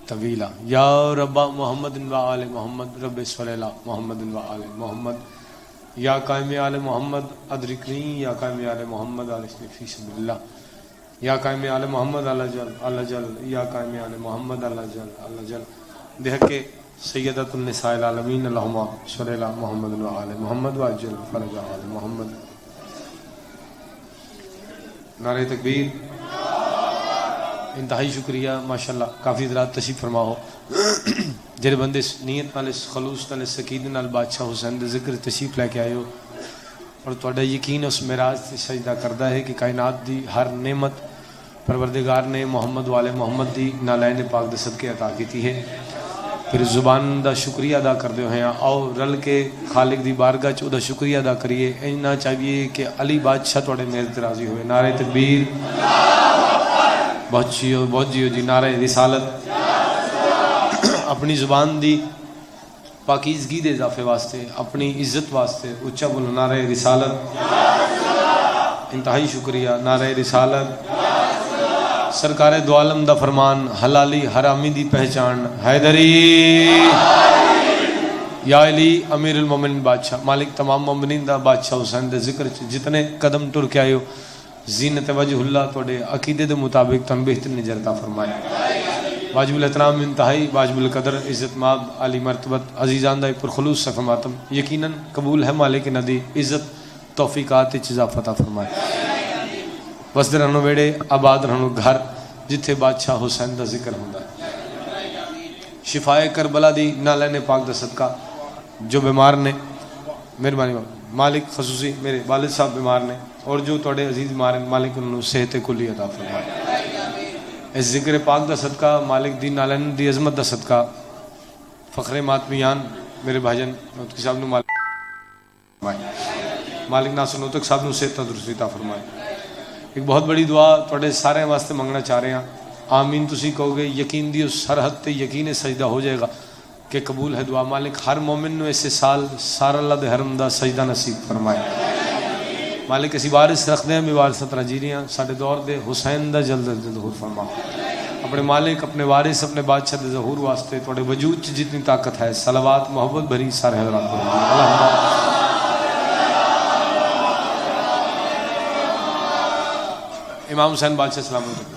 طویلا یا رب محمد و آل محمد رب صلی اللہ محمد و آل محمد یا قائم آل محمد ادرکنی یا قائم آل محمد علیہ فی سبیل اللہ یا قائم آل محمد اللہ جل یا قائم آل محمد اللہ جل بحق سیدۃ النساء العالمین اللہم صلی اللہ محمد و آل محمد وعجل فرج آل محمد. نعرہ تکبیر. انتہائی شکریہ ماشاءاللہ. کافی حضرات تشریف فرما ہو جڑے بندے نیت نال خلوص نال سکینہ نال بادشاہ حسین دے ذکر تشریف لے کے آئے ہو اور تہاڈا یقین اس معراج تے سجدہ کردا ہے کہ کائنات دی ہر نعمت پروردگار نے محمد والے محمد دی نالین پاک دے صدقے عطا کیتی ہے. پھر زبان دا شکریہ ادا کردے ہوئے ہیں آؤ رل کے خالق دی بارگاہ چ دا شکریہ ادا کریے. اینا چاہیے کہ علی بادشاہ تواڈے میرے تے راضی ہوئے. نعرہ تکبیر. بہت جیو جی. نعرہ رسالت. اپنی زبان دی پاکیزگی دے اضافے واسطے اپنی عزت واسطے اچھا بولو نعرہ رسالت. انتہائی شکریہ. نعرہ رسالت. سرکار دو عالم دا فرمان حلالی حرامی دی پہچان حیدری یا علی امیر المومنین بادشاہ مالک تمام مومنین دا بادشاہ حسین دے ذکر جتنے قدم ٹر کے آئے ہو زینت وجہ اللہ توڑے عقیدے دے مطابق تن بہتر نجرتا فرمائے. واجب الاحترام انتہائی واجب القدر عزت ماب علی مرتبت عزیزان دا پر خلوص صف ماتم یقیناً قبول ہے مالک ندی عزت توفیقات اضافہ عطا فرمائے. بس رہنو ویڑے آباد رہنو گھر جتھے بادشاہ حسین دا ذکر ہوندہ شفائے کربلا دی نالین پاک دا صدقہ جو بیمار نے مہربانی مالک خصوصی میرے والد صاحب بیمار نے اور جو توڑے عزیز بیمار ہیں مالک انہوں صحت کلی عطا فرمائے. اس ذکر پاک دا صدقہ مالک دی نالین دی عظمت دا صدقہ فخر ماتمیان میرے بھاجن نوتک صاحب نے مالک ناصر نوتک صاحب نے صحت تندرستی عطا فرمائے. ایک بہت بڑی دعا توڑے سارے واسطے منگنا چاہ رہے ہیں. آمین تسی کہو گے یقین دی اس سرحد تے یقین سجدہ ہو جائے گا کہ قبول ہے دعا. مالک ہر مومن نو اسے سال سارا اللہ دے حرم دا سجدہ نصیب فرمائے. مالک اسی وارث رکھ دیں بھی وارثت رجیریاں ساڑھے دور دے حسین دا جلد ظہور فرما. اپنے مالک اپنے وارث اپنے بادشاہ دے ظہور واسطے توڑے وجود جتنی طاقت ہے صلوات محبت بھری سارے حضرات اللہم. امام حسین بادشاہ سلام علیکم.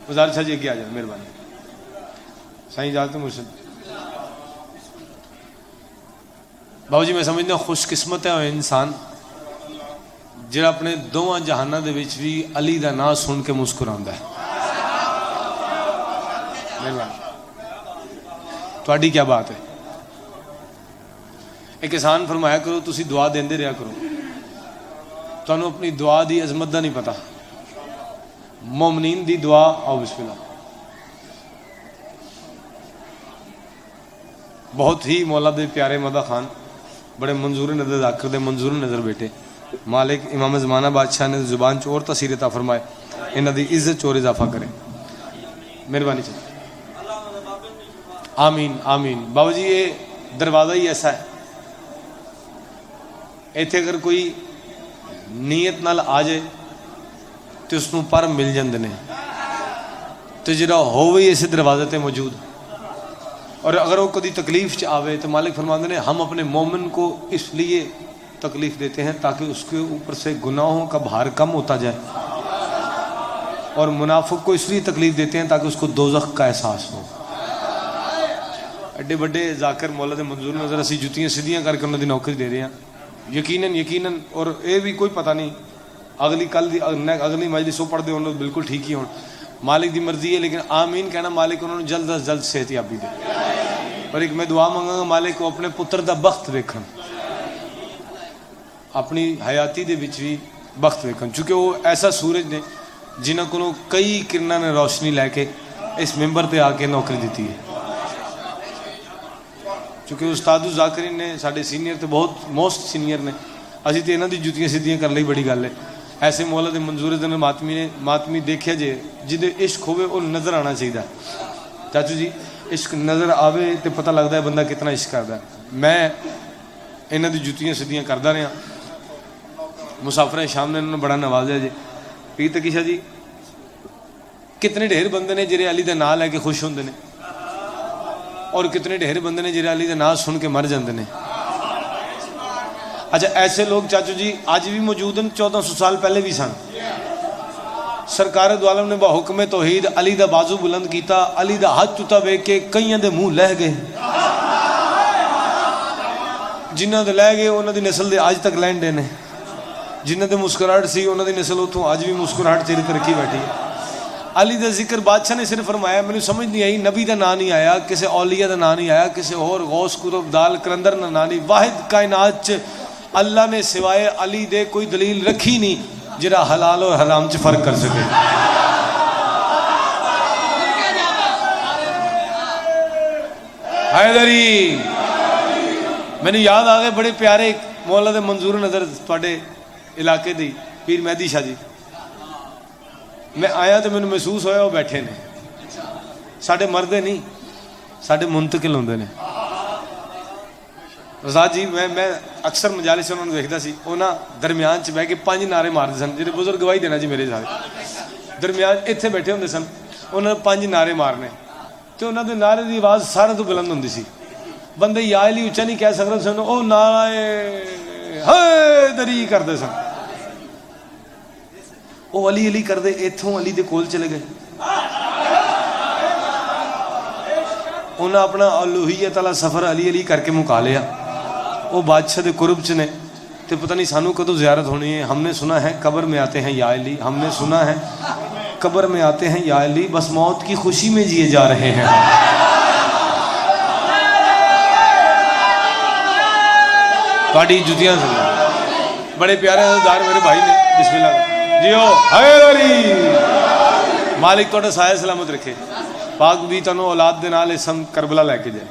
وزارت صاحب جی کیا جائے مہربانی صحیح جاتے مرشد. بابا جی میں سمجھتا ہوں خوش قسمت ہے انسان جڑا اپنے دونوں جہانہ دے وچ بھی علی دا نام سن کے مسکراندا ہے. تواڈی کیا بات ہے. ایک احسان فرمایا کرو تسی دعا دیندے رہا کرو. تانوں اپنی دعا دی عظمت دا نہیں پتہ. مومنین دی دعا آؤ بسم اللہ. بہت ہی مولا دے پیارے مدہ خان بڑے منظور نظر ذاکر دے منظور نظر بیٹے مالک امام زمانہ بادشاہ نے زبان چور تاثیر عطا فرمائے انہاں دی عزت چور اضافہ کرے. مہربانی چاہیے. آمین آمین. بابا جی یہ دروازہ ہی ایسا ہے ایتھے اگر کوئی نیت نال آ جائے تو اس نو پر مل جاندے نے تو جڑا ہووے اسے دروازے تے موجود. اور اگر وہ کدی تکلیف چ آوے تو مالک فرماندے نے ہم اپنے مومن کو اس لیے تکلیف دیتے ہیں تاکہ اس کے اوپر سے گناہوں کا بھار کم ہوتا جائے اور منافق کو اس لیے تکلیف دیتے ہیں تاکہ اس کو دوزخ کا احساس ہو. ایڈے بڑے ذاکر مولا دے منظور نظر اسی جتیاں سیدھیاں کر کے انہوں دی نوکری دے رہے ہیں یقیناً اور اے بھی کوئی پتہ نہیں اگلی کل دی اگلی مجلس وہ پڑھ دے انہوں بالکل ٹھیک ہی ہون. مالک دی مرضی ہے لیکن آمین کہنا مالک انہوں نے جلد از جلد صحت یابی دے. اور ایک میں دعا مانگا گا مالک کو اپنے پتر دا بخت ویکھن اپنی حیاتی دے وچ بھی بخت ویکھن چونکہ وہ ایسا سورج نے جنہاں کو کئی کرناں نے روشنی لے کے اس ممبر تے آ کے نوکری دیتی ہے. چونکہ استاد ذاکرین نے ساڈے سینئر تے بہت موسٹ سینئر نے اسی تے انہاں دی جُتیاں سیدھیاں کر لئی بڑی گل ہے. ایسے مولا دے منظور دے ماتمی دیکھیا جے جدے عشق ہوئے وہ نظر آنا چاہیے. چاچو جی عشق نظر آوے تے پتہ لگتا ہے بندہ کتنا عشق کرتا ہے. میں انہاں دی جُتیاں سیدھیاں کردا رہا. مسافر شام نے انہوں نے بڑا نوازیا جی. پیر تقی شاہ جی کتنے ڈھیر بندے نے جڑے علی دا نام لے کے خوش ہوندے نے اور کتنے ڈھیر بندے نے جڑے علی دا نام سن کے مر جاندے نے. اچھا ایسے لوگ چاچو جی آج بھی موجود ہیں, 1400 سال پہلے بھی سن. سرکار دو عالم نے با حکم توحید علی دا بازو بلند کیتا, علی دا ہاتھ چوتا ویکھ کے کئیاں دے منہ لہ گئے, جنہاں دے لہ گئے انہاں دی نسل دے آج تک لینڈے نے, جنہاں دے مسکراہٹ سی انہاں دی نسل اتوں آج بھی مسکراہٹ تیری ترقی بیٹھی ہے. علی دا ذکر بادشاہ نے صرف فرمایا, میں نے سمجھ نہیں آئی, نبی دا نام نہیں آیا, کسی اولیاء دا نام نہیں آیا, کسی اور غوث قطب دال کلندر دا نام نہیں. واحد کائنات چ اللہ نے سوائے علی دے کوئی دلیل رکھی نہیں جڑا حلال اور حرام چ فرق کر سکے. حیدری میں نے یاد آ گئے بڑے پیارے مولا دے منظور نظر تواڈے علاقے دی پیر مہدی شاہ جی. میں آیا تو میں نے محسوس ہویا وہ بیٹھے نے, ساڈے مردے نہیں ساڈے منتقل ہوندے نے. رضا جی میں اکثر مجالس سے انہوں نے دیکھتا سی, انہاں درمیان چ بہ کے 5 نعرے مارتے سن, جڑے بزرگ گواہی دینا جی میرے سارے درمیان اتنے بیٹھے ہوندے سن, انہوں نے 5 نعرے مارنے تو انہوں دے نعرے دی آواز سارے تو بلند ہوندی سی. بندے یا علی اچا نہیں کہہ سکتے سن, او نعرہ حیدری کردے سن. او علی علی کردے ایتھوں علی دے کول چلے گئے, انہاں اپنا الوہیت والا سفر علی علی کر کے مکا لیا. وہ بادشاہ دے قرب چ نے تے پتہ نہیں سانو کدو زیارت ہونی ہے. ہم نے سنا ہے قبر میں آتے ہیں یا علی, ہم نے سنا ہے قبر میں آتے ہیں یا علی, بس موت کی خوشی میں جیے جا رہے ہیں. تہاڈی جُتیاں سن بڑے پیارے حضرتدار میرے بھائی نے, بسم اللہ جیو حیدری, مالک تہاڈا سایہ سلامت رکھے, پاک بھی تنو اولاد دے نال اسم کربلا لے کے جائے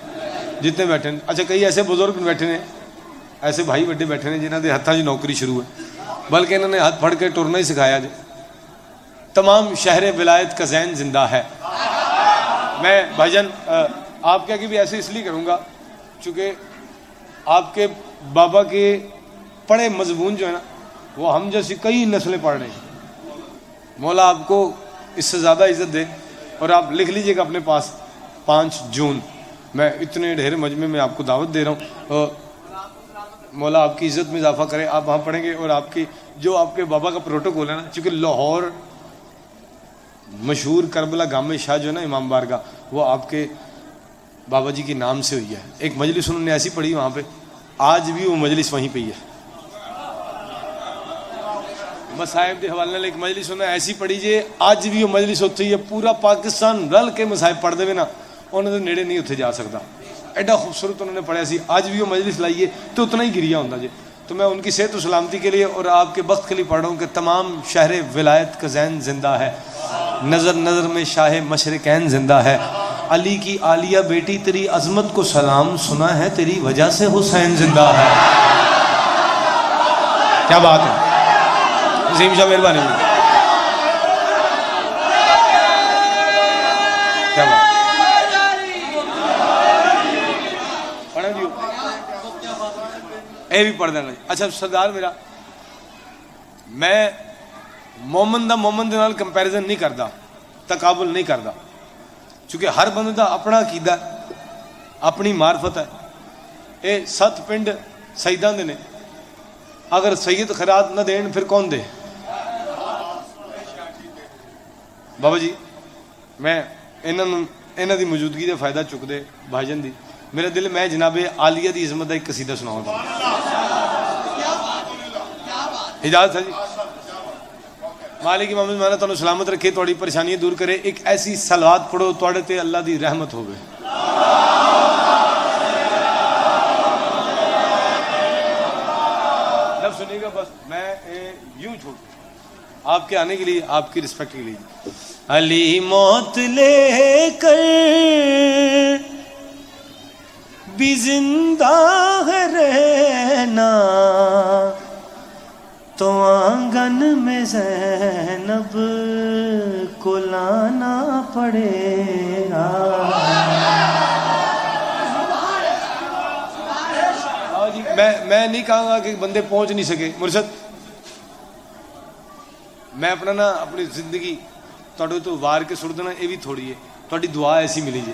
جتنے بیٹھے ہیں. اچھا کئی ایسے بزرگ بیٹھے ہیں, ایسے بھائی بڑے بیٹھے ہیں جنہوں نے ہاتھوں کی نوکری شروع ہے, بلکہ انہوں نے ہاتھ پھڑ کے ٹرنا ہی سکھایا جائے. تمام شہر ولایت کا ذہن زندہ ہے. میں بھائی جان آپ کے آگے بھی ایسے اس لیے کروں گا چونکہ آپ کے بابا کے پڑھے مضمون جو ہے نا وہ ہم جیسی کئی نسلیں پڑھ رہے ہیں. مولا آپ کو اس سے زیادہ عزت دے, اور آپ لکھ لیجئے گا اپنے پاس 5 جون میں اتنے ڈھیر مجمع میں آپ کو دعوت دے رہا ہوں. مولا آپ کی عزت میں اضافہ کرے. آپ وہاں پڑھیں گے اور آپ کی جو آپ کے بابا کا پروٹوکول ہے نا, چونکہ لاہور مشہور کربلا گام شاہ جو ہے نا امام بارگاہ, وہ آپ کے بابا جی کے نام سے ہوئی ہے. ایک مجلس انہوں نے ایسی پڑھی وہاں پہ, آج بھی وہ مجلس وہیں پہ ہی ہے. مصائب کے حوالے ایک مجلس انہوں نے ایسی پڑھی جی, آج بھی وہ مجلس ہوتی ہے. پورا پاکستان رل کے مصائب پڑھ دے نا, انہوں نے نیڑے نہیں اتنے جا سکتا. ایڈا خوبصورت انہوں نے پڑھیا سی. آج بھی وہ مجلس لائیے تو اتنا ہی گریا ہوتا جی. تو میں ان کی صحت و سلامتی کے لیے اور آپ کے بخت کے لیے پڑھ رہا ہوں کہ تمام شہر ولایت کا ذہن زندہ ہے, نظر نظر میں شاہ مشرقین زندہ ہے. علی کی عالیہ بیٹی تیری عظمت کو سلام, سنا ہے تیری وجہ سے حسین زندہ ہے. کیا بات ہے عظیم شاہ, مہربانی. کیا بات پڑھیں جی, اے بھی پڑھ دینا. اچھا سردار میرا, میں مومن دا مومن دے نال کمپیریزن نہیں کردا, تقابل نہیں کردا, چونکہ ہر بندے دا اپنا عقیدہ ہے, اپنی معرفت ہے. اے 7 پنڈ سیداں دے نے, اگر سید خیرات نہ دین پھر کون دے؟ بابا جی میں انہاں دی موجودگی دے فائدہ چک دے بھائی جان دی, میرا دل میں جناب عالیہ دی عظمت دا ایک قصیدہ سناؤں گا. اجازت ہے جی. مالک امام مانا تانوں سلامت رکھے, تھوڑی پریشانیاں دور کرے. ایک ایسی صلوات پڑھو تواڈے تے اللہ دی رحمت ہوگی. جب سنیے گا بس میں یوں چھوڑ آپ کے آنے کے لیے, آپ کی رسپیکٹ کے لیے. علی موت لے کر بھی زندہ ہے رہنا, تو آنگن میں زینب کو لانا پڑے گا. میں نہیں کہوں گا کہ بندے پہنچ نہیں سکے. مرشد میں اپنا نا اپنی زندگی تواڈے تو وار کے سٹ دینا یہ بھی تھوڑی ہے، تواڈی دعا ایسی ملی جی.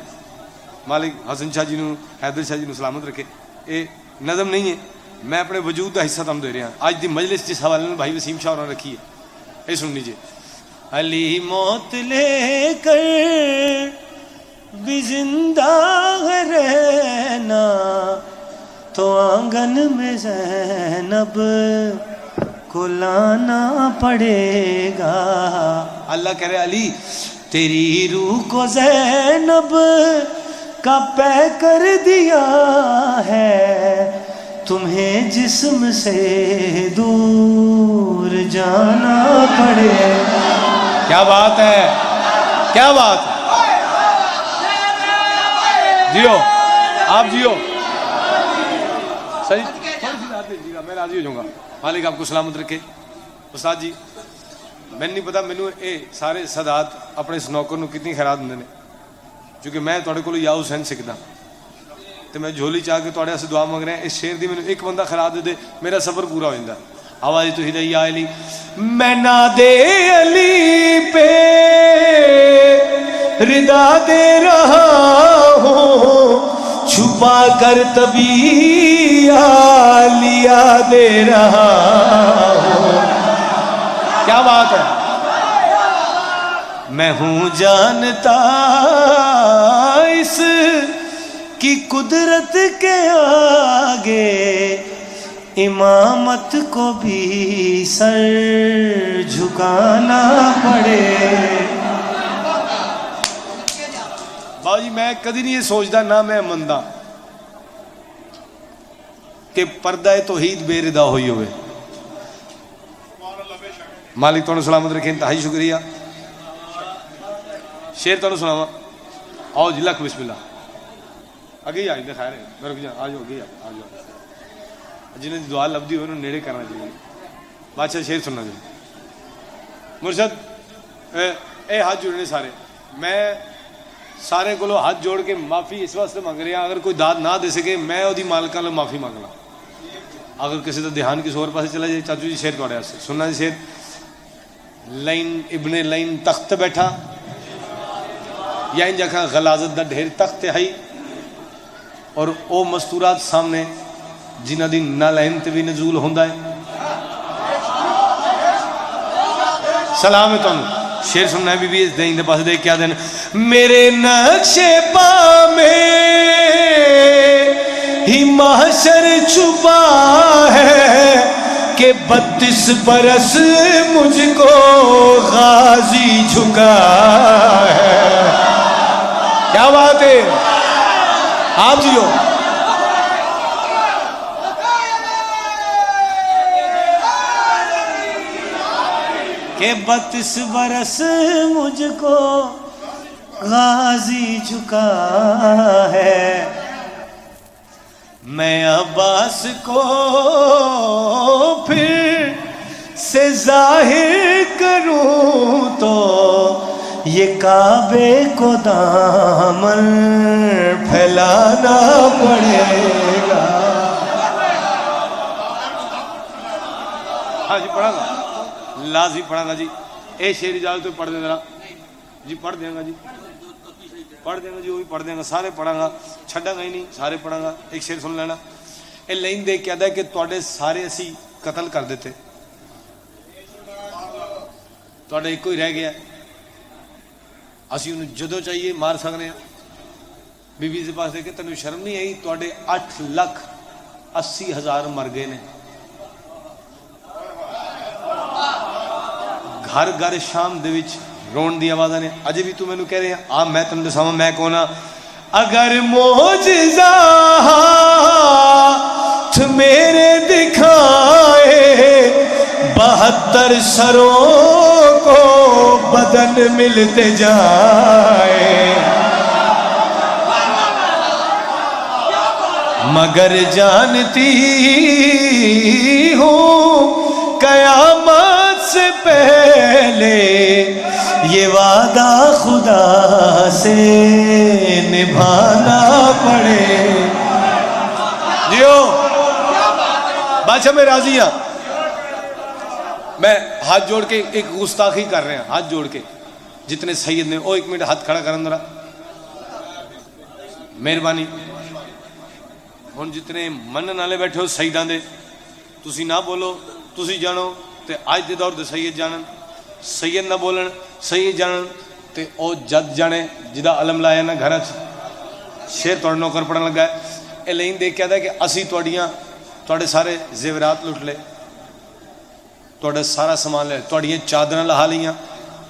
مالک حسن شاہ جی نو، حیدر شاہ جی نو سلامت رکھے. یہ نظم نہیں ہے، میں اپنے وجود کا حصہ تم دے رہا. اج دی مجلس جس حوالے میں بھائی وسیم شاہ اور رکھی ہے یہ سن لیجیے. علی موت لے کر بھی زندہ رہنا تو آنگن میں زینب کو لانا پڑے گا. اللہ کہہ رہے علی تیری روح کو زینب کا پے کر دیا ہے، تمہیں جسم سے دور جانا پڑے. کیا بات ہے، کیا بات ہے. جیو آپ جیو صحیح، میں راضی ہو جاؤں گا. مالک آپ کو سلامت رکھے. استاد جی میں نہیں پتا مینوں اے سارے سادات اپنے اس نوکر نو کتنی خیرات ہوندے نے، کیونکہ میں تواڈے کولوں یا حسین سکھدا تے میں جھولی چاہ کے تواڈے واسطے دعا منگ رہا. اس شعر دی مینوں ایک بندہ خیرات دے دے میرا سفر پورا ہو جاندا. آواز تو ہی یا علی میں نادے علی پہ ردا دے رہا ہوں، چھپا کر تبھی لیا دے رہا ہوں. کیا بات ہے. میں ہوں جانتا اس کی قدرت کے آگے، امامت کو بھی سر جھکانا پڑے. بابا جی میں کدی نہیں یہ سوچتا، نہ میں مندا کہ پردہ توحید بے ردا ہوئی ہوئے. مالک تمہیں سلامت رکھے. انتہائی شکریہ. شیر تمہیں سناوا. آؤ جی لکھ بسم اللہ. اگے ہی آ جائے خیر ہے رک جا. آ جاؤ اگے آ جاؤ. جنہیں دعا لبھی ہوئے انہوں نیڑے کرنا چاہیے. بادشاہ شیر سننا چاہیے. مرشد اے ہاتھ جوڑنے سارے، میں سارے کو ہاتھ جوڑ کے معافی اس واسطے مانگ رہے ہیں. اگر کوئی داد نہ دے سکے میں وہی مالکاں لو معافی مانگنا. اگر کسی کا دھیان کسی اور پاسے چلا جائے. چاچو جی شیر تھوڑے واسطے سننا جی. شیر لائن ابن لائن تخت بیٹھا یا ان جگہ غلازت دا ڈھیر تخت ہے، اور او مستورات سامنے جنہ دی نہ لائن تے بھی نزول ہوندا ہے. سلام ہے تانوں. شیر سننا ہے. بی بی اس دین دے پاس دے کیا دین. میرے نقش پا میں ہی محشر چھپا ہے کہ 32 برس مجھ کو غازی جھکا ہے. کیا بات ہے. آپ جیو. کہ 32 برس مجھ کو غازی جھکا ہے. میں عباس کو پھر سے ظاہر کروں تو یہ کعبے کو دامن پھیلانا پڑے گا. ہاں جی پڑھا گا لازمی پڑھا گا جی. اے شعر اجازت پڑھ دیں ذرا جی. پڑھ دیں گا جی. پڑھ دیں گا جی. وہ بھی پڑھ دیں گا. سارے پڑھا گا چھڈا گا ہی نہیں. سارے پڑھا گا. ایک شعر سن لینا. یہ لائن دیکھ کے آتا ہے کہ تواڈے سارے اسی قتل کر دیتے، تواڈا ایک ہی رہ گیا. اسی انہوں جدو چاہیے مار سکتے ہیں. بی بی کے پاس دیکھے تینوں شرم نہیں آئی؟ تواڈے 8,80,000 مر گئے نے. گھر گھر شام دے وچ رون دی آوازاں نے. اجے بھی تو مینوں کہہ رہے ہیں آ میں تینوں دساواں میں کون ہاں. اگر معجزہ میرے دکھائے 72 سروں کو بدن ملتے جائے، مگر جانتی ہوں قیامت سے پہلے یہ وعدہ خدا سے نبھانا پڑے. جیو بادشاہ میں راضی ہوں. میں ہاتھ جوڑ کے ایک گستاخی کر رہے ہیں. ہاتھ جوڑ کے جتنے سید نے وہ 1 منٹ ہاتھ کھڑا کرن ذرا مہربانی ہن جتنے منن والے بیٹھے ہو سیداں دے تسی نہ بولو تسی جانو تے اج دے دور دے سید جانن سید نہ بولن سید جانن تے او جد جانے جدا علم لایا نا گھر شیر توڑ نوکر پڑھن لگا ہے اے لین دیکھ کے کہ اسی توڑے سارے زیورات لٹ لے توڑے سارا سامان لے توڑیاں چادراں لہا لیاں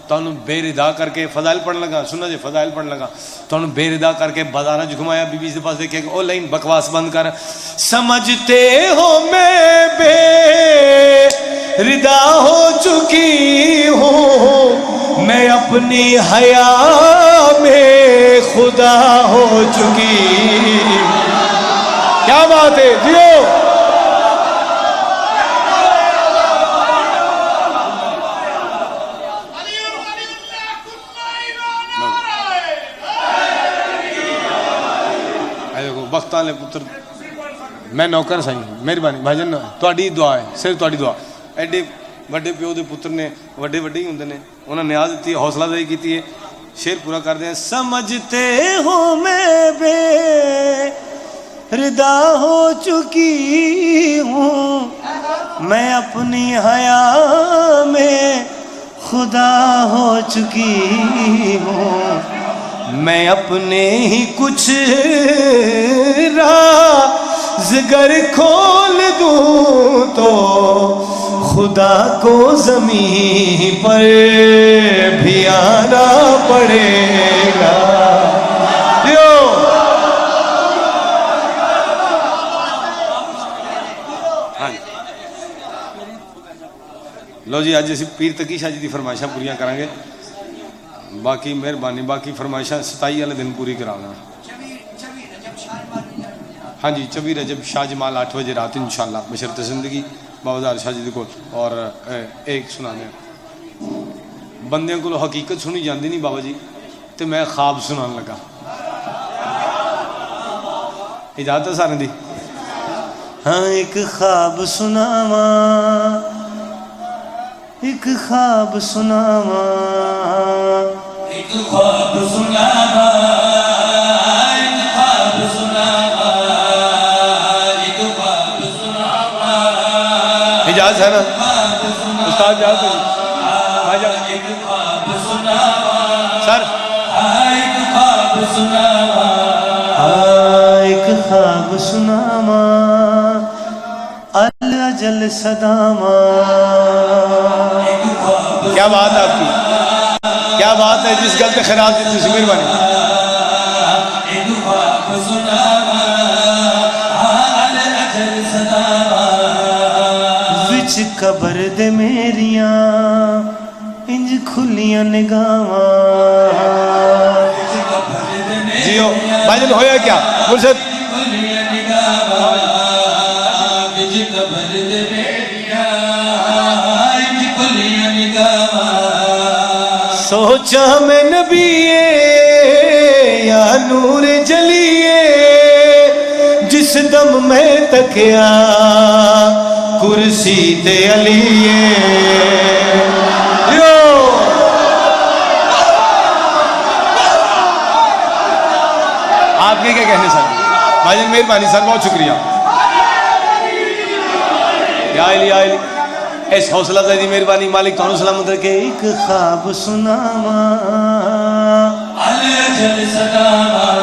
تانوں بے ردا کر کے فضائل پڑھن لگا سننا جی فضائل پڑھن لگا تانوں بے ردا کر کے بازاراں جھکمایا بی بی دے پاس دیکھے کہ او لین بکواس بند کر سمجھتے ہو میں بے ردا ہو چکی ہوں میں اپنی حیا میں خدا ہو چکی کیا بات ہے جیو وقت والے پتر میں نوکر سائیں مہربانی بھائی جان تہاڈی دعا ہے صرف تہاڈی دعا ایڈے وڈے پیو دے پتر نے وڈے وڈے ہی ہوندے نے انہاں نے نیاز دتی ہے حوصلہ افزائی کیتی ہے شعر پورا کر دیں سمجھتے ہو میں بے ردا ہو چکی ہوں میں اپنی حیا میں خدا ہو چکی ہوں میں اپنے ہی کچھ رازگر کھول دوں تو خدا کو زمین پر بھی آنا پڑے گا لو جی آج اسی پیر تقی شاہ جی دی فرمائشاں پوریاں کریں گے باقی مہربانی باقی فرمائشاں 27 والے دن پوری کرانا ہاں جی 24 رجب شاہ جمال 8 بجے رات انشاءاللہ بشرط زندگی بابا شاہ جی کو اور ایک سنانے بندیاں کو حقیقت سنی جاندی نہیں بابا جی تو میں خواب سنان لگا اجازت ہے سارے دی ہاں ایک خواب سناواں ایک خواب سناواں ایک خواب سناواں ایک خواب سناواں ایک خواب سناواں اجازت ہے نا استاد اجازت ہے ایک خواب سناواں سر ایک خواب سناواں ایک خواب سناواں الاجل صداواں کیا بات ہے آپ کی کیا بات ہے جس گل پہ خیرات دی تسی مہربانی وچ قبر دے میریاں انج کھلیاں نگاواں جیو بھائی جان ہویا کیا مرشد سوچا میں نبی یا نور جلیے جس دم میں تکیا کرسی تے علیے آپ کے کیا کہنے سر بھائی جان مہربانی سر بہت شکریہ یا علی یا علی اس حوصلہ دی مہربانی مالک تانوں سلامت رکھے ایک خواب سناواں الاجل صداواں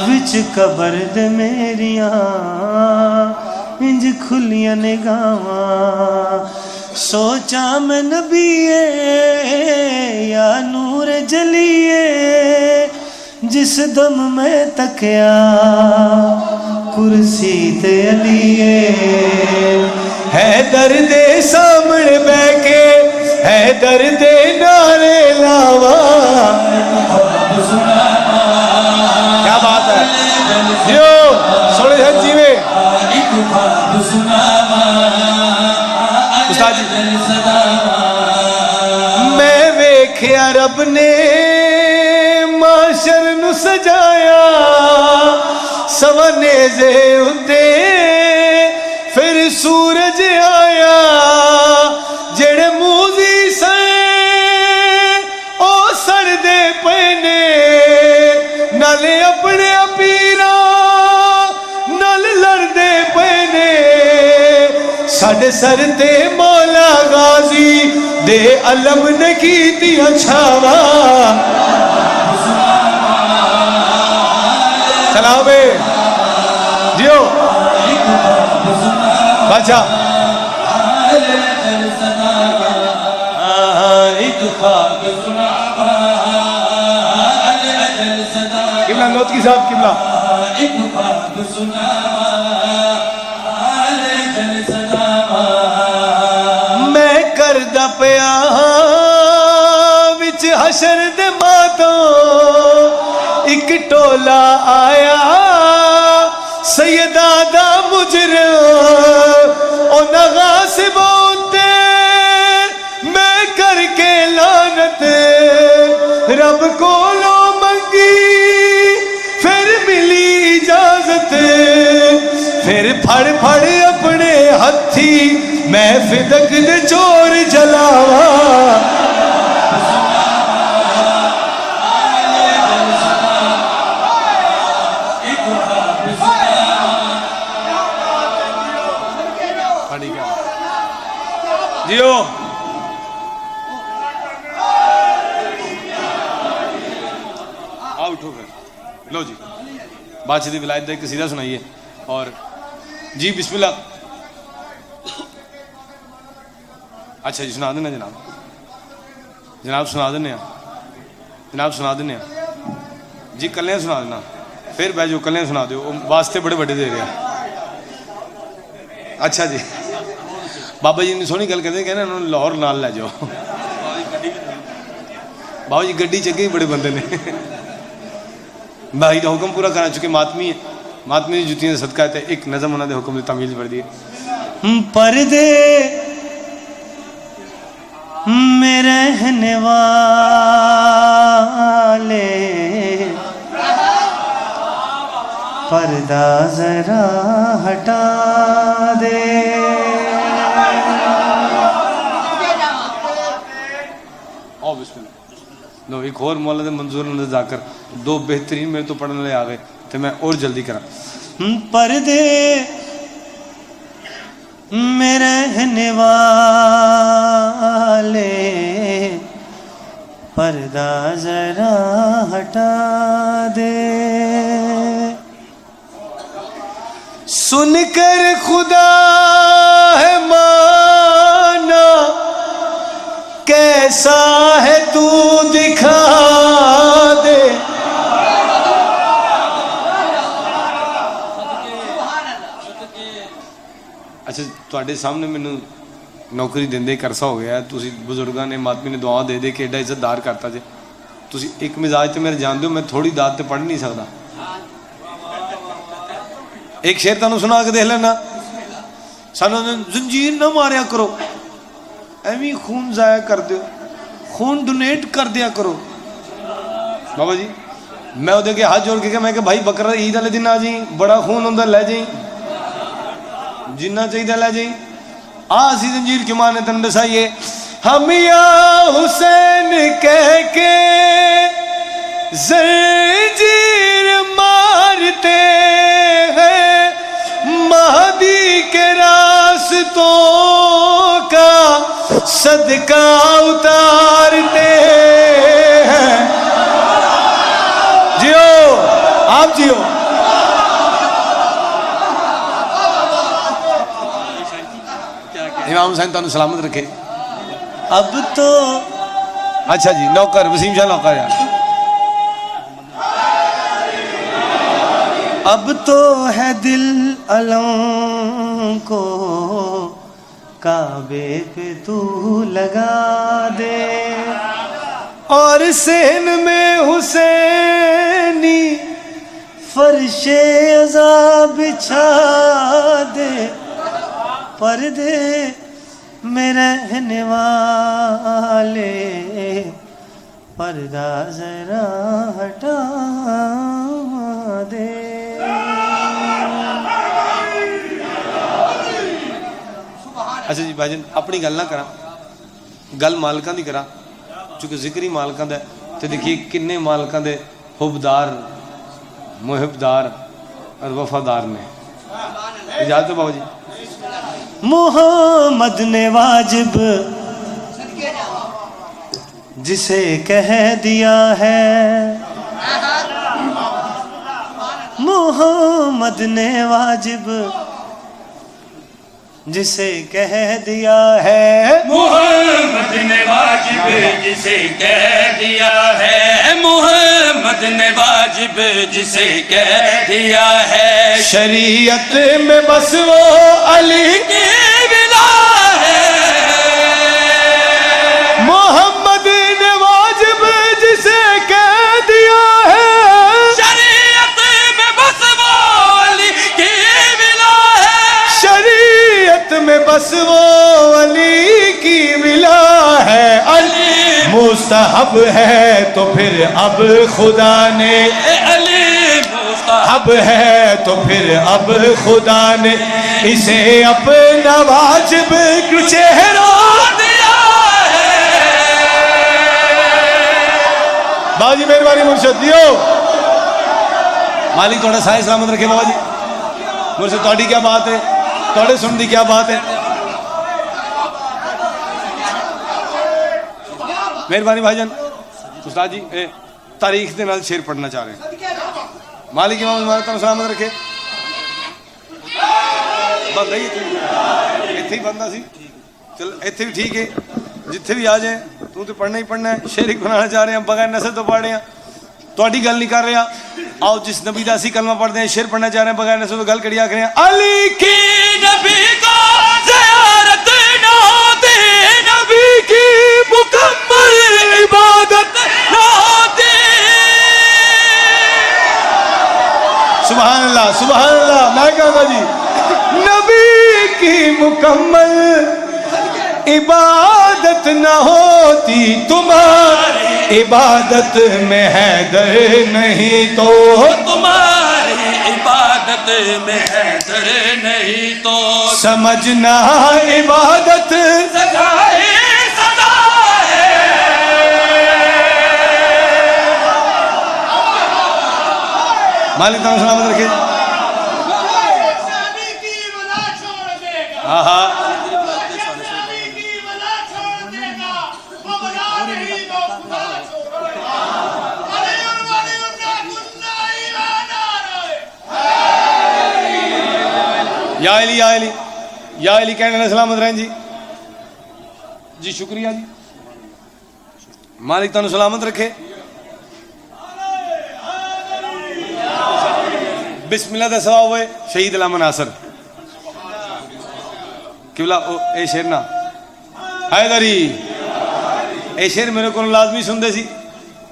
وچ قبر دے میریاں انج کھلیاں نگاواں سوچا میں نبی یا نور جلیے جس دم میں تکیا کرسی تے علیے ہے درد سامنے بہ کے ہے درد نعرے لاوا کیا بات ہے جیو سوڑے ہیں جیوے استاد جی میں ویکھیا رب نے معاشر نو سجایا سوانیزے اندے پھر سورج آیا جڑے موزی سے ساڈے سر تے مولا غازی دے علم نے کیتی چھاواں سلام جیو بادشاہ قبلہ نوت کی صاحب قبلہ میں کردہ پیا وچ حشر دے ماتوں ایک ٹولا آیا سیدہ دا مجرم انہاں غاصبوں تے میں کر کے لعنت رب کولوں منگی پھر ملی اجازت پھر پھڑ پھڑ اپنے ہتھی میں فدق دے چور جلاواں جیو اٹھو پھر لو جی بادشاہ دی ولایت دا ایک قصیدہ سنائیے اور جی بسم اللہ اچھا جی سنا دینا جناب جناب سنا دینے جناب سنا دینے جی کلیاں سنا دینا پھر بہ جو کلیاں سنا دیو واسطے بڑے بڑے دے رہے ہیں اچھا جی بابا جی نے سونی گل کرتے کہنا انہوں نے لاہور نال لے جاؤ بابا جی گڈی چگے ہی بڑے بندے نے بھائی کا حکم پورا کرنا چکے ماتمی ہے ماتمی دی جتیاں صدقہ ہے ایک نظم انہوں نے حکم دی تعمیل پڑھ دی پردے میں رہنے والے پردہ ذرا ہٹا دے لو ایک اور مولا دے منظور اندر ذاکر دو بہترین میرے تو پڑھنے لے آگئے تو میں اور جلدی کرا پردے میں رہنے والے پردہ ذرا ہٹا دے سن کر خدا ہے مانا کیسا ہے تو دکھا دے اچھا تواڈے سامنے میں نوکری دیندے ایک عرصہ ہو گیا ہے تسی بزرگاں نے ماتمی نے دعا دے دے کہ ایڈا عزت دار کرتا جے تسی ایک مزاج تے میرے جان دیو میں تھوڑی داد تے پڑھ نہیں سکتا ایک شعر تانوں سنا کے دیکھ لینا سانوں زنجیر نہ ماریا کرو ایویں خون ضائع کر دیو خون ڈونیٹ کر دیا کرو بابا جی میں وہ کے ہاتھ جوڑ کے میں کہ بھائی بکرا عید والے دن آ جائیں بڑا خون ہوندہ لے جائیں جنہ چاہیے لے جائیں آسی زنجیر کی ماں نے تن دسائیے ہم یا حسین کہہ کے زنجیر مارتے ہیں مہدی کے راستوں کا صدقہ اتارتے ہیں جیو آپ جیو امام حسین تانوں سلامت رکھے اب تو اچھا جی نوکر وسیم شاہ نوکر یار اب تو ہے دل علم کو کعبے پہ تو لگا دے اور سین میں حسینی فرش عذاب بچھا دے پردے میں رہنے والے پردہ ذرا ہٹا دے اچھا جی بھائی جان اپنی گل نہ کرا گل مالکاں دی کرا چونکہ ذکر ہی مالکاں دا ہے تو دیکھیے کنے مالکاں دے حبدار محبدار اور وفادار نے اجازت ہے بابا جی محمد نے واجب جسے کہہ دیا ہے، محمد نے واجب جسے کہہ دیا ہے، محمد نے واجب جسے کہہ دیا ہے، محمد نے واجب جسے کہہ دیا ہے، شریعت میں بس وہ علی کی بلا ہے، محمد نے واجب جسے کہہ دیا ہے، شریعت میں بس وہ علی کی بلا ہے، شریعت میں بس وہ علی کی ملا ہے، علی مستحب ہے تو پھر اب خدا نے، علی اب ہے تو پھر اب خدا نے اسے اپنا واجب کیوں چہرہ دیا ہے۔ بابا جی مہربانی مرشد دیو، مالک تھوڑا سائے سلامت رکھے بابا جی۔ مرشد تھوڑی کیا بات ہے، تھوڑے سن دی کیا بات ہے، مہربانی بھائی جان۔ استاد جی تاریخ دے نال شعر پڑھنا چاہ رہے ہیں، مالک امام عمارت سلامت رکھے۔ بندہ ہی اتنے ہی بندہ سی، چل اتنے بھی ٹھیک ہے، جتنے بھی آ جائیں تو پڑھنا ہی پڑھنا ہے۔ شعر بنانا چاہ رہے ہیں، بغیر نسل تو پڑھ رہے ہیں، تھوڑی گل نہیں کر رہے ہیں۔ آؤ جس نبی دا اسی کلمہ پڑھتے ہیں، شعر پڑھنا چاہ رہے ہیں، بغیر نسل تو گل کڑی آ رہے ہیں۔ علی کی نبی کو زیارت نہ دے، نبی کی مکمل عبادت نہ دے، سبحان اللہ سبحان اللہ۔ میں کہا جی نبی کی مکمل عبادت نہ ہوتی تمہاری عبادت میں حیدر نہیں تو، تمہاری عبادت میں حیدر نہیں تو، سمجھنا عبادت سزائے سزا ہے۔ مالک تعالیٰ سلامت رکھے۔ ہاں ہاں یا علی یا علی یا علی کہنے لگے سلامت رہیں جی۔ جی شکریہ جی، مالک تعالیٰ سلامت رکھے۔ بسم اللہ دا سوا ہوئے شہید علامہ ناصر قبلہ اے شعر نا حیدری، اے شعر میرے کو لازمی سن دے سی۔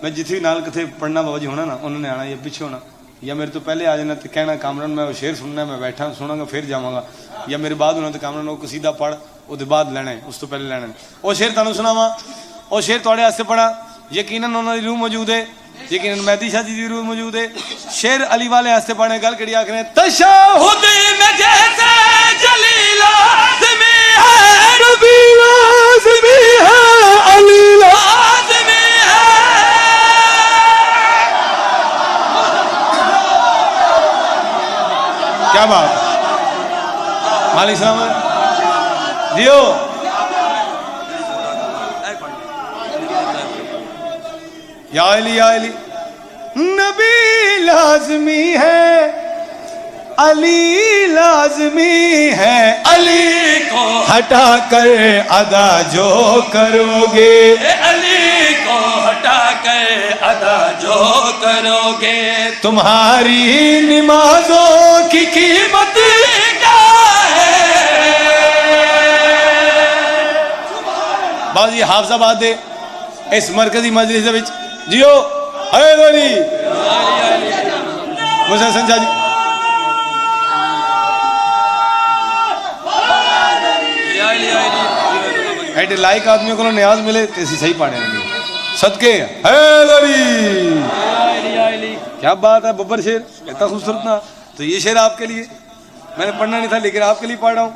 میں جتھے نال کتھے پڑھنا بابا جی ہونا نا، انہوں نے آنا یا پیچھے ہونا، یا میرے تو پہلے آ جانا تو کہنا کامران میں وہ شعر سننا ہے، میں بیٹھا سنا گا پھر جاواں گا، یا میرے بعد ہونا تو کامران وہ قصیدہ پڑھ وہ دے بعد لینا ہے، اس تو پہلے لینا ہے۔ وہ شعر تانوں سناواں، وہ شعر تواڈے واسطے پڑھا، یقیناً انہاں دی روح موجود ہے، یقیناً مہدی شاہ دی روح موجود ہے۔ شعر علی والے واسطے پڑھنے گل کڑی آکھنے تشہد میں جیسے جلیل لازمی ہے، نبی لازمی ہے، علی لازمی ہے، کیا بات مالک سلام دیو۔ یا علی یا علی، نبی لازمی ہے، علی لازمی ہے، علی کو ہٹا کر ادا جو کرو گے، علی کو ہٹا کر ادا جو کرو گے، تمہاری نمازوں کی قیمت کیا ہے۔ بازی حافظ آباد دے اس مرکزی مجلس دے وچ جیو حیدری مسا سنجا جی ایڈے لائک آدمیوں کو نیاز ملے تو اسی صحیح پانے لگے صدقے حیدری۔ کیا بات ہے ببر شیر اتنا خوبصورت نا، تو یہ شعر آپ کے لیے میں نے پڑھنا نہیں تھا لیکن آپ کے لیے پڑھ رہا ہوں۔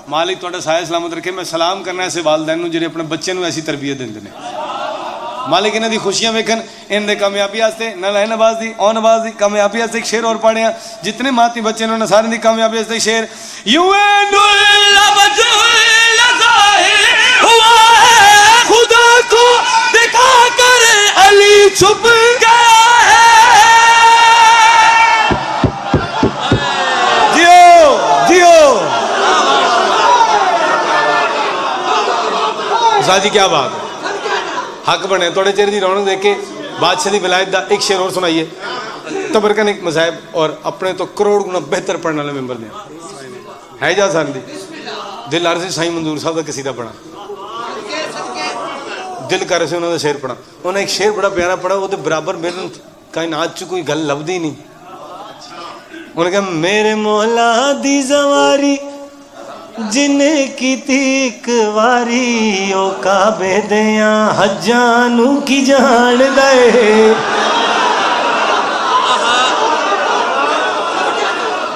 مالک تھوڑا سایہ سلامت رکھے۔ میں سلام کرنا ایسے والدین نو جڑے اپنے بچے نو ایسی تربیت دیندے نے، مالک انہاں دی خوشیاں ویکھن ان دے کامیابی واسطے نالائے نواز دی او نواز دی کامیابی واسطے ایک شعر اور پڑھے ہیں جتنے ماتی بچے نے سارے دی کامیابی واسطے شعر یوں ہوا ہے خدا کو دکھا کر علی چھپ گیا ہے جیو جیو استاد جی کیا بات ہے حق بنے توڑے چہرے دی رونق دیکھ کے بادشاہ دی ولایت دا ایک شعر اور سنائیے تبرکن ایک مذاہب اور اپنے تو کروڑ گنا بہتر پڑھنے والے ممبر دیں ہے جا سان دی دل عرض سائیں منظور صاحب دا قصیدہ پڑھا دل کر رہے سے انہوں نے شعر پڑھا انہوں نے ایک شعر بڑا پیارا پڑھا وہ دے برابر میرے کائنات چو کوئی گل لب دی نہیں انہوں نے کہا میرے مولا دی زواری جن کی تیک واری او کعبے دیاں حجانو کی جان دے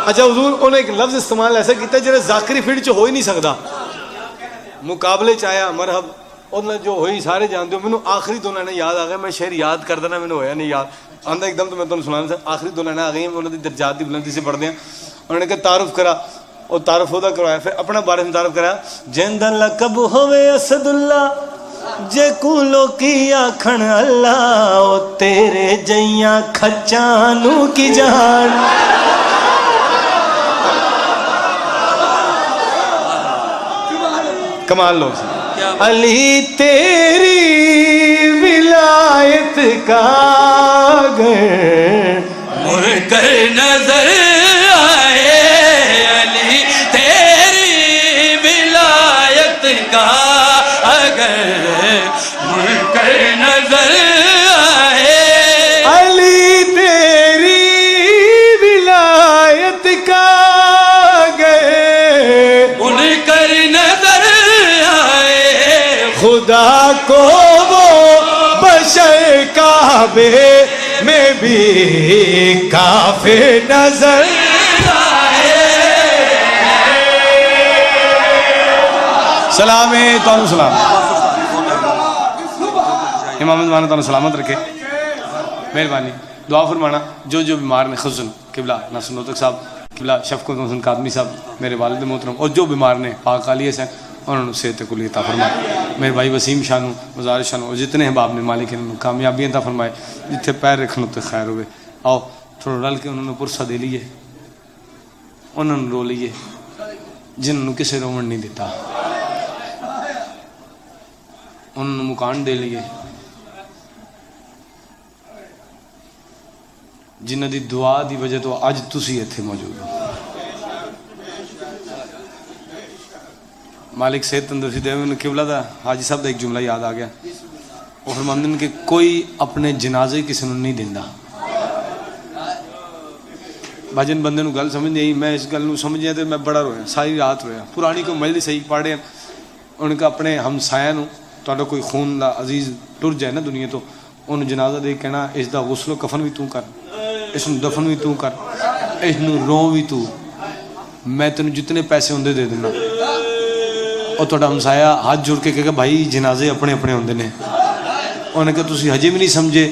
اچھا حضور انہوں نے ایک لفظ استعمال ایسا کیتا ہے جنہیں ذاکری فیلڈ چو ہو ہی نہیں سکتا مقابلے چاہیا مرحب انہوں نے جو ہوئی سارے جانتے ہو میں نے آخری دو لائنیں یاد آ گئے میں شعر یاد کر دینا میں نے ہویا نہیں یاد آندھا ایک دم تو میں تمہیں سنانا سے آخری دو لائنیں آ گئی ہیں انہوں نے درجات دی بلندی سے پڑھ دیا انہوں نے کہا تعارف کرا اور تعارف ہوتا کروایا پھر اپنا بارے میں تعارف کرا جندہ لقب ہوئے اسد اللہ جے کو لوکی آکھن اللہ او تیرے جیاں کھچانو کی جان کمال لوگ علی تیری ولایت کا گر مر کر نظر آئے علی تیری ولایت کا اگر مر کر نظر آئے علی تیری ولایت کا گر مر کر نظر آئے خدا کو وہ بشر کعبے میں بھی کافر نظر سلام ہے تو سلام امام زمانہ تو سلامت رکھے مہربانی دعا فرمانا جو جو بیمار نے خزن قبلہ ناصر نوتک صاحب قبلہ شفقت محسن قادمی صاحب میرے والد محترم اور جو بیمار نے پاک علی حسین انہوں نے صحت کلی عطا فرمائے میرے بھائی وسیم شانو مزار شانو اور جتنے ہیں باپ نے مالک انہوں نے کامیابی عطا فرمائے جتنے پیر رکھنوں تے خیر ہوئے آؤ تھوڑا رل کے انہوں نے پرسہ دے لیے انہوں نے رو لیے جنہوں نے کسے رومن نہیں دیتا انہوں نے مکان دے لیے جنہ دی دعا دی وجہ تو آج تسی ایتھے موجود ہو مالک صحت تندرستی دے میں قبلہ دا حاجی صاحب دا ایک جملہ یاد آ گیا وہ فرماندے ہیں کہ کوئی اپنے جنازے کسی نے نہیں دیندا بھجن بندے نو گل سمجھ نہیں میں اس گل نو سمجھ جائے تو میں بڑا رویا ساری رات رویا پرانی کو مجلس صحیح پڑھے ان کا اپنے ہمسایہ نو تہاڈا کوئی خون دا عزیز ٹر جائے نا دنیا تو ان جنازہ دے کہنا اس دا غسل و کفن بھی تو کر اس نو دفن بھی تو کر اس نو رو بھی تو میں تینوں جتنے پیسے ہوندے دے دینا اور تہاڈا ہمسایہ ہاتھ جوڑ کے کہے بھائی جنازے اپنے اپنے ہوندے نے انہوں نے کہا تسی ہجے بھی نہیں سمجھے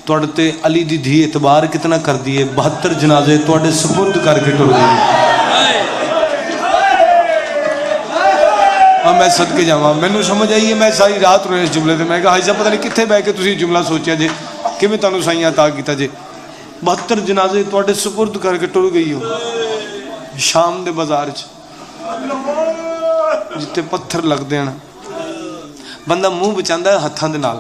تہاڈے تے علی دی دھی اعتبار کتنا کر دیے 72 جنازے تہاڈے سپرد کر کے ٹر گئے میں صدقے جاواں مینوں سمجھ آئی ہے میں ساری رات رویا اس جملے تے میں کہا حاجی صاحب پتہ نہیں کتنے بیٹھ کے تسی جملہ سوچیا جے کیویں تانوں سائیں عطا کیتا جے 72 جنازے تہاڈے سپرد کر کے ٹر گئی ہو شام دے بازار چ جتے پتھر لگ دے نا بندہ منہ بچاندا ہے ہتھاں دے نال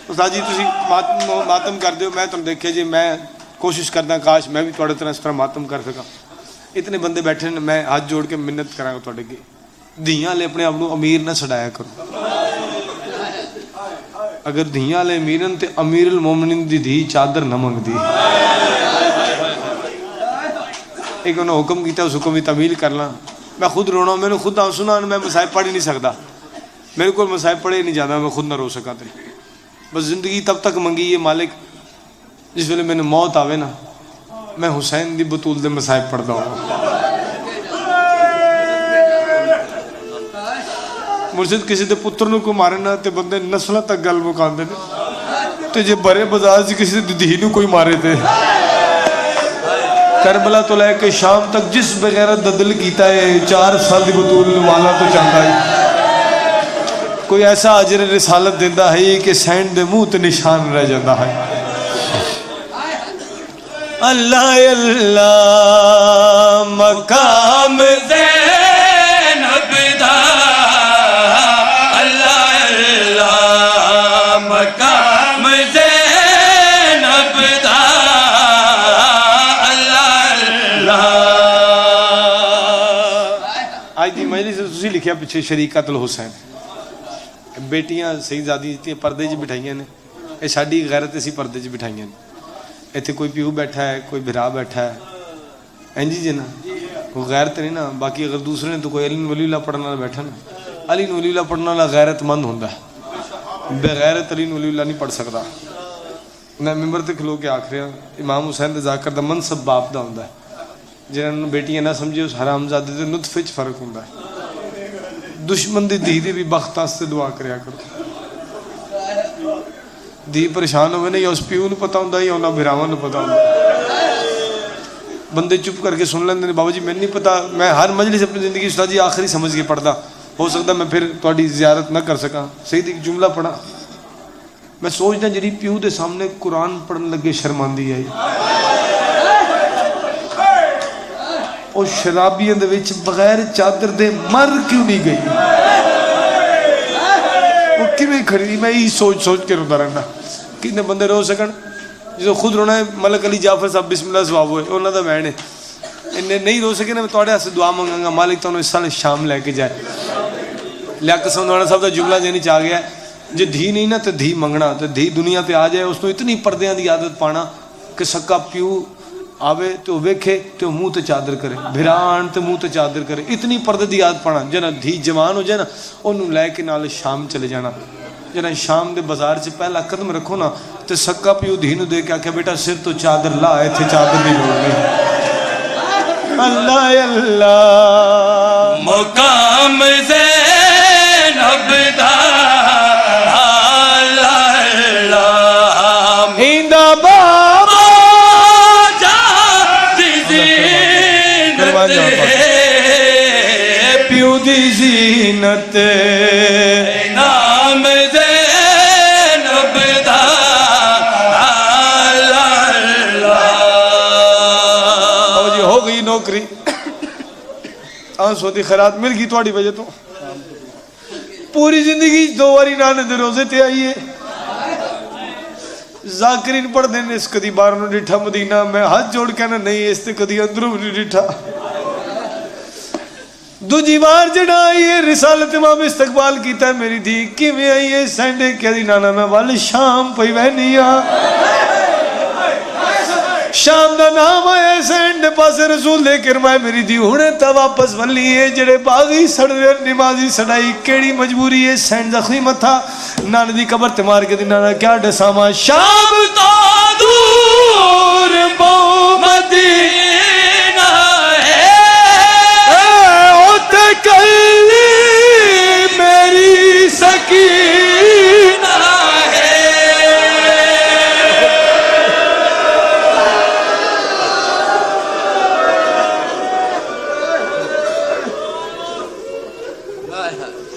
استاد جی تسی ماتم کر دیو میں تم دیکھے جی میں کوشش کردا کاش میں بھی تھوڑے طرح اس طرح ماتم کر سکا اتنے بندے بیٹھے نے میں ہاتھ جوڑ کے منت کراں گا تواڈے کے دھیاں لے اپنے آپ کو امیر نہ چھڈایا کرو اگر دھیاں لے امیرن تے امیر المومنین دی دھی چادر نہ منگدی ایک انہوں حکم کیتا اس حکم کی تعمیل کرنا میں خود رونا میں نے خود سنا میں مصائب پڑھ ہی نہیں سکتا میرے کو مصائب پڑھے نہیں جانا میں خود نہ رو سکا تے بس زندگی تب تک منگی یہ مالک جس ویلے میں نے موت آوے نا میں حسین دی بطول دے مصائب پڑھتا ہوں مرشد کسی دے پتر نو کو مارے نا تے بندے نسلوں تک گل مکاندے نے تے جے برے بازار سے کسی دے دھی نو کوئی مارے تے کربلا تو لے کے شام تک جس بغیرت دا دل کیتا ہے 4 سال دی بطول والا تو چاہتا ہے کوئی ایسا اجر رسالت دیندہ ہے کہ سینڈ دے منہ تے نشان رہ جاندہ ہے اللہ اللہ مقام زینب دا اللہ اللہ مقام زینب دا اللہ اللہ آج دی مجلس سے تسی لکھیا پیچھے شریکت الحسین بیٹیاں صحیح زادی جتنی پردے چ بٹھائیاں نے یہ ساڈی غیرت اسی پردے چ بٹھائیاں نے ایتھے کوئی پیو بیٹھا ہے کوئی بھرا بیٹھا ہے اینجی جی نا کوئی غیرت نہیں نا باقی اگر دوسرے نے تو کوئی علی ولی اللہ پڑھنے والا بیٹھا نا علی ولی اللہ پڑھنے والا غیرت مند ہوندا ہے بغیرت علی ولی اللہ نہیں پڑھ سکتا میں ممبر تے کھلو کے آکھ رہا امام حسین دے ذاکر دا منصب باپ دا ہوندا ہے جنہاں نوں بیٹیاں نہ سمجھے اس حرام زادے دے نطفے وچ فرق ہوندا ہے دشمن دی دھی دے بھی بخت واسطے دعا کریا کرو دی پریشان ہوئے نہیں یا اس پیو نو پتہ ہوندا یا انہاں بھراواں نو پتہ ہوندا بندے چپ کر کے سن لیندے نے بابا جی میں نہیں پتہ میں ہر مجلس اپنی زندگی استاد جی آخری سمجھ کے پڑھدا ہو سکتا میں پھر تہاڈی زیارت نہ کر سکاں صحیح ایک جملہ پڑھا میں سوچدا جڑی پیو دے سامنے قرآن پڑھن لگے شرماندی ہے او شرابیاں دے وچ بغیر چادر دے مر کیوں نہیں گئی وہ کیویں کھڑی میں ہی سوچ کے روندا رہنا کتنے بندے رو سکن جو خود رونا ہے ملک علی جعفر صاحب بسم اللہ ثواب ہوئے انہاں دا بہن ہے انہیں نہیں رو سکے نا میں تواڈے واسطے دعا منگاں گا مالک تانوں اس سال شام لے کے جائے لیاقت سمندوانا صاحب دا جملہ ذہن وچ آ گیا جے دھی نہیں نا تے دھی منگنا تے دھی دنیا تے آ جائے اس نوں اتنی پردیاں دی عادت پانا کہ سکا پیو آوے تو ویکھے تو منہ تے چادر کرے بھران تے منہ تے چادر کرے اتنی پردے دی عادت پانا جنا دھی جوان ہو جائے نا انہوں لے کے نال شام چلے جانا جنا شام دے بازار سے پہلا قدم رکھو نا تے سکا پیو دھی نو دے کے آکھے بیٹا سر تو چادر لا ایتھے چادر نہیں لوڑنی اللہ اللہ مقام زینب دا اللہ اللہ ہیندا بابا جا زینت پیو دی زینت نام زینب دا اللہ اللہ جی ہو گئی نوکری آنسو دی خیرات مل گئی تواڈی وجہ تو پوری زندگی 2 واری نانے دے روزے تے آئیے ذاکرین پڑھ دینے اس کدی باہر نو ڈٹھا مدینہ میں ہاتھ جوڑ کے نہیں اس تے کدی اندروں نہیں ڈٹھا دوجی بار جڑا آئیے رسالت امام استقبال کیتا ہے میری دھی کیویں آئیے سینڈے کیا دی نانا میں وال شام پئی وینیا شام دا نام آئے سینڈ پاس رسول لے کر مائے میری دی ہونے تا واپس ولی ہے جڑے باغی سڑ رہے نمازی سڑائی کیڑی مجبوری ہے سینڈ زخمی متھا نان دی قبر تمار کے دی نانا کیا ڈساما شام تا دور بو مدینہ